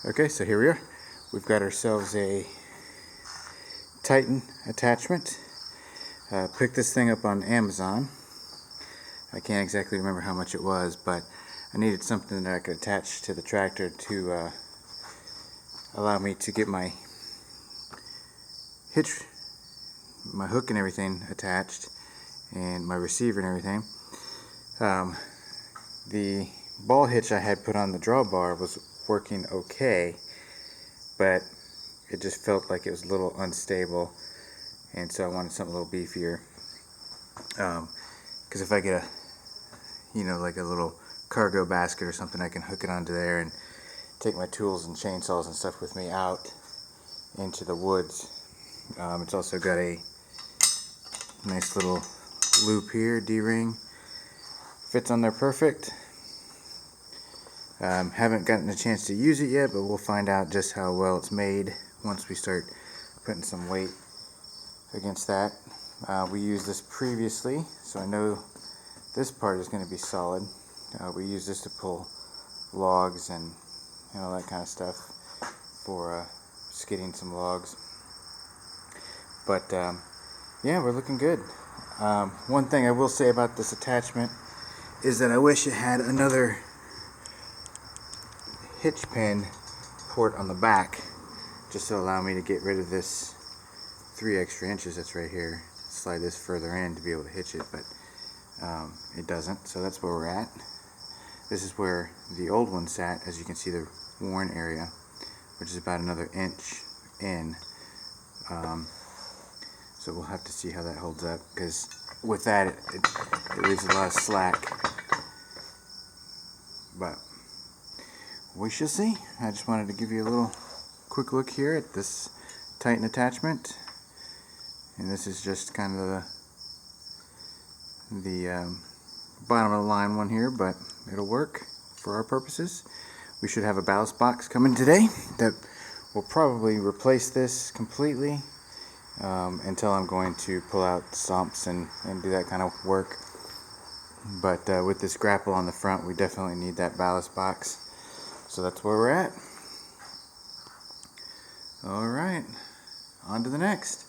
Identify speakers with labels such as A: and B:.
A: Okay, so here we are. We've got ourselves a Titan attachment. Picked this thing up on Amazon. I can't exactly remember how much it was, but I needed something that I could attach to the tractor to allow me to get my hitch, my hook and everything attached, and my receiver and everything. The ball hitch I had put on the drawbar was working okay, but it just felt like it was a little unstable, and so I wanted something a little beefier. Because if I get like a little cargo basket or something, I can hook it onto there and take my tools and chainsaws and stuff with me out into the woods. It's also got a nice little loop here, D-ring. Fits on there perfect. Haven't gotten a chance to use it yet, but we'll find out just how well it's made once we start putting some weight against that. We used this previously, so I know this part is going to be solid. We use this to pull logs and all that kind of stuff for skidding some logs. But yeah, we're looking good. One thing I will say about this attachment is that I wish it had another hitch pin port on the back, just to allow me to get rid of this 3 extra inches that's right here. Slide this further in to be able to hitch it, but it doesn't, so that's where we're at. This is where the old one sat, as you can see the worn area, which is about another inch in. So we'll have to see how that holds up, because with that it leaves a lot of slack. But we shall see. I just wanted to give you a little quick look here at this Titan attachment, and this is just kind of the bottom of the line one here, but it'll work for our purposes. We should have a ballast box coming today that will probably replace this completely until I'm going to pull out stumps and do that kind of work. But with this grapple on the front, we definitely need that ballast box. So that's where we're at. Alright, on to the next.